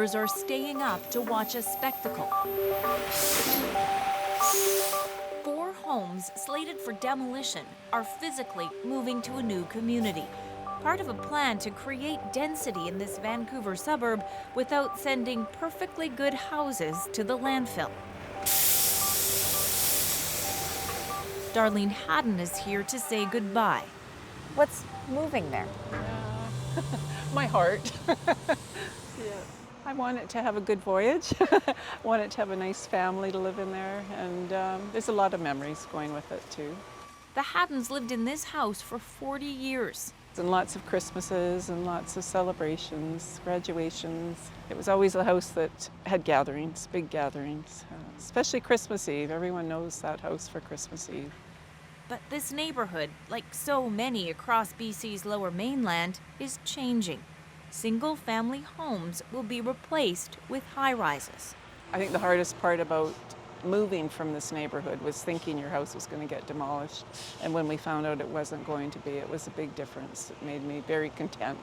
neighbors are staying up to watch a spectacle. 4 homes slated for demolition are physically moving to a new community, part of a plan to create density in this Vancouver suburb without sending perfectly good houses to the landfill. Darlene Haddon is here to say goodbye. What's moving there? My heart. I want it to have a good voyage. I want it to have a nice family to live in there, and there's a lot of memories going with it too. The Haddons lived in this house for 40 years. And lots of Christmases and lots of celebrations, graduations. It was always a house that had gatherings, big gatherings, especially Christmas Eve. Everyone knows that house for Christmas Eve. But this neighborhood, like so many across BC's Lower Mainland, is changing. Single-family homes will be replaced with high-rises. I think the hardest part about moving from this neighborhood was thinking your house was going to get demolished. And when we found out it wasn't going to be, it was a big difference. It made me very content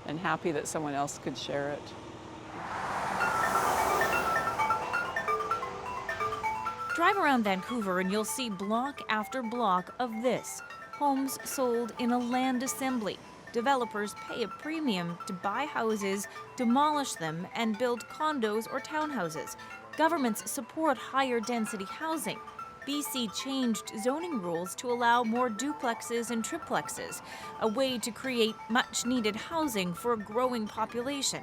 and happy that someone else could share it. Drive around Vancouver and you'll see block after block of this. Homes sold in a land assembly. Developers pay a premium to buy houses, demolish them, and build condos or townhouses. Governments support higher density housing. BC changed zoning rules to allow more duplexes and triplexes, a way to create much needed housing for a growing population.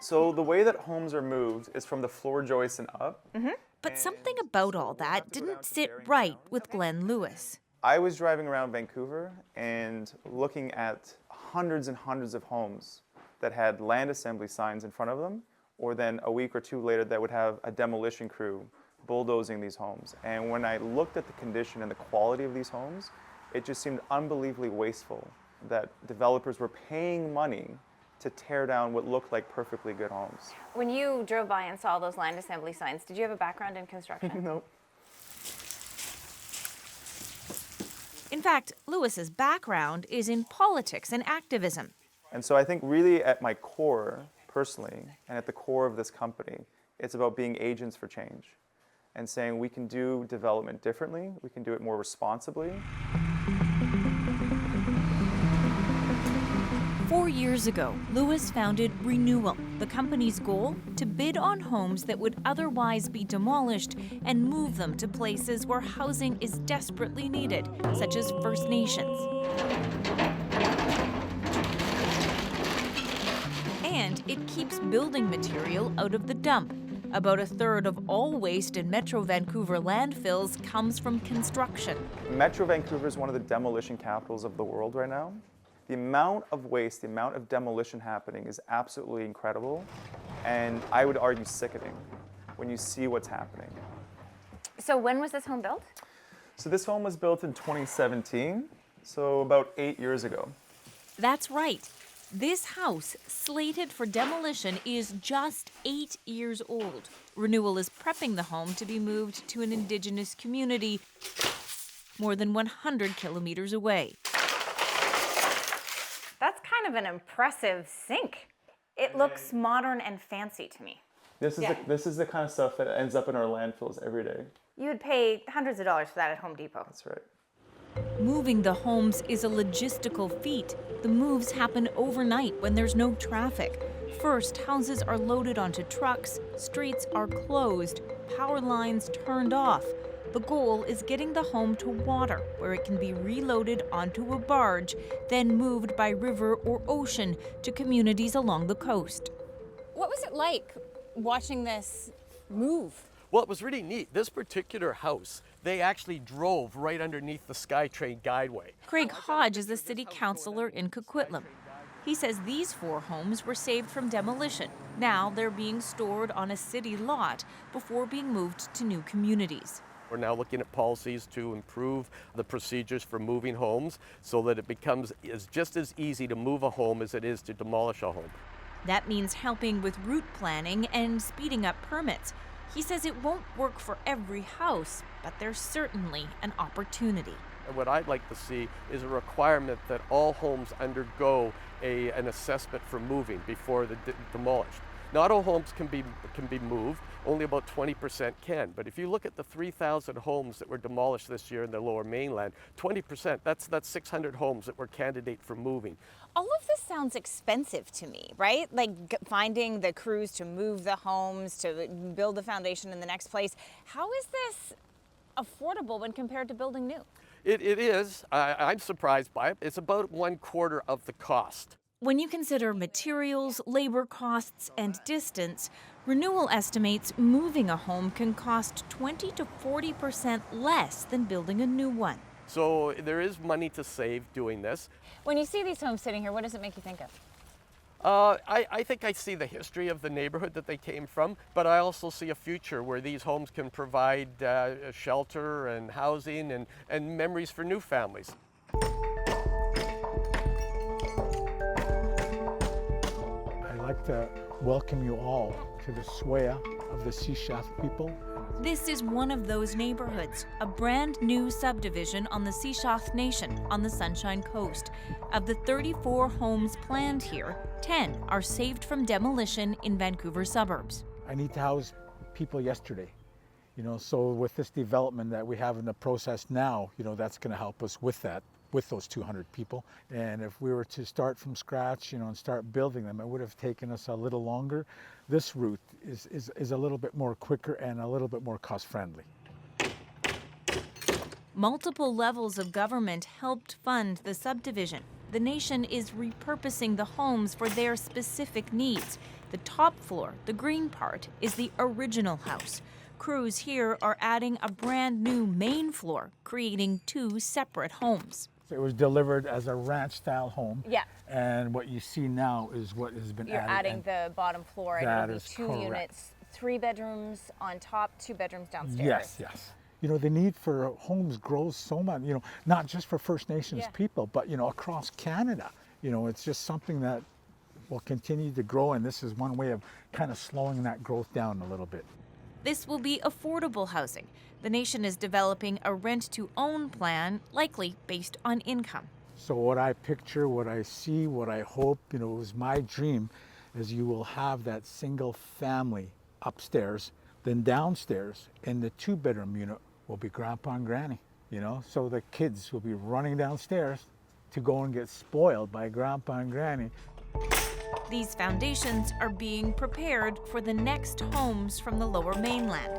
So the way that homes are moved is from the floor joists and up. But something about all that didn't sit right with Glenn Lewis. I was driving around Vancouver and looking at hundreds and hundreds of homes that had land assembly signs in front of them, or then a week or two later that would have a demolition crew bulldozing these homes. And when I looked at the condition and the quality of these homes, it just seemed unbelievably wasteful that developers were paying money to tear down what looked like perfectly good homes. When you drove by and saw those land assembly signs, did you have a background in construction? Nope. In fact, Lewis's background is in politics and activism. And so I think really at my core, personally, and at the core of this company, it's about being agents for change and saying we can do development differently, we can do it more responsibly. 4 years ago, Lewis founded Renewal, the company's goal to bid on homes that would otherwise be demolished and move them to places where housing is desperately needed, such as First Nations. And it keeps building material out of the dump. About a third of all waste in Metro Vancouver landfills comes from construction. Metro Vancouver is one of the demolition capitals of the world right now. The amount of waste, the amount of demolition happening is absolutely incredible, and I would argue sickening when you see what's happening. So when was this home built? So this home was built in 2017, so about 8 years ago. That's right. This house, slated for demolition, is just 8 years old. Renewal is prepping the home to be moved to an Indigenous community more than 100 kilometers away. That's kind of an impressive sink. It looks modern and fancy to me. This is the kind of stuff that ends up in our landfills every day. You would pay hundreds of dollars for that at Home Depot. That's right. Moving the homes is a logistical feat. The moves happen overnight when there's no traffic. First, houses are loaded onto trucks, streets are closed, power lines turned off. The goal is getting the home to water, where it can be reloaded onto a barge, then moved by river or ocean to communities along the coast. What was it like watching this move? Well, it was really neat. This particular house, they actually drove right underneath the SkyTrain guideway. Craig Hodge is the city councillor in Coquitlam. He says these 4 homes were saved from demolition. Now they're being stored on a city lot before being moved to new communities. We're now looking at policies to improve the procedures for moving homes so that it becomes just as easy to move a home as it is to demolish a home. That means helping with route planning and speeding up permits. He says it won't work for every house, but there's certainly an opportunity. And what I'd like to see is a requirement that all homes undergo an assessment for moving before they're demolished. Not all homes can be moved. Only about 20% can. But if you look at the 3,000 homes that were demolished this year in the Lower Mainland, 20%, that's 600 homes that were candidate for moving. All of this sounds expensive to me, right? Like finding the crews to move the homes, to build the foundation in the next place. How is this affordable when compared to building new? It is. I'm surprised by it. It's about 1/4 of the cost. When you consider materials, labor costs, and distance, Renewal estimates moving a home can cost 20 to 40% less than building a new one. So there is money to save doing this. When you see these homes sitting here, what does it make you think of? I think I see the history of the neighborhood that they came from, but I also see a future where these homes can provide shelter and housing and memories for new families. I'd like to welcome you all to the Swaya of the Seashaft people. This is one of those neighborhoods, a brand new subdivision on the Seashaft Nation on the Sunshine Coast. Of the 34 homes planned here, 10 are saved from demolition in Vancouver suburbs. I need to house people yesterday. So with this development that we have in the process now, that's going to help us with that, with those 200 people. And if we were to start from scratch, and start building them, it would have taken us a little longer. This route is a little bit more quicker and a little bit more cost friendly. Multiple levels of government helped fund the subdivision. The nation is repurposing the homes for their specific needs. The top floor, the green part, is the original house. Crews here are adding a brand new main floor, creating 2 separate homes. It was delivered as a ranch-style home. Yeah. And what you see now is what has been You're added. adding the bottom floor, and that it'll be is 2 correct. units, 3 bedrooms on top, 2 bedrooms downstairs. Yes. The need for homes grows so much, not just for First Nations people, but, across Canada. It's just something that will continue to grow, and this is one way of kind of slowing that growth down a little bit. This will be affordable housing. The nation is developing a rent-to-own plan, likely based on income. So what I picture, what I see, what I hope, is my dream, is you will have that single family upstairs, then downstairs in the 2-bedroom unit will be Grandpa and Granny, so the kids will be running downstairs to go and get spoiled by Grandpa and Granny. These foundations are being prepared for the next homes from the Lower Mainland,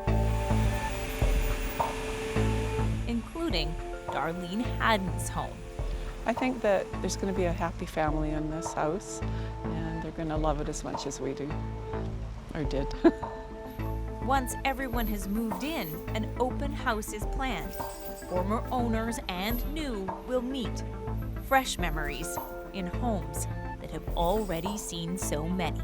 including Darlene Haddon's home. I think that there's going to be a happy family in this house, and they're going to love it as much as we do, or did. Once everyone has moved in, an open house is planned. Former owners and new will meet. Fresh memories in homes that have already seen so many.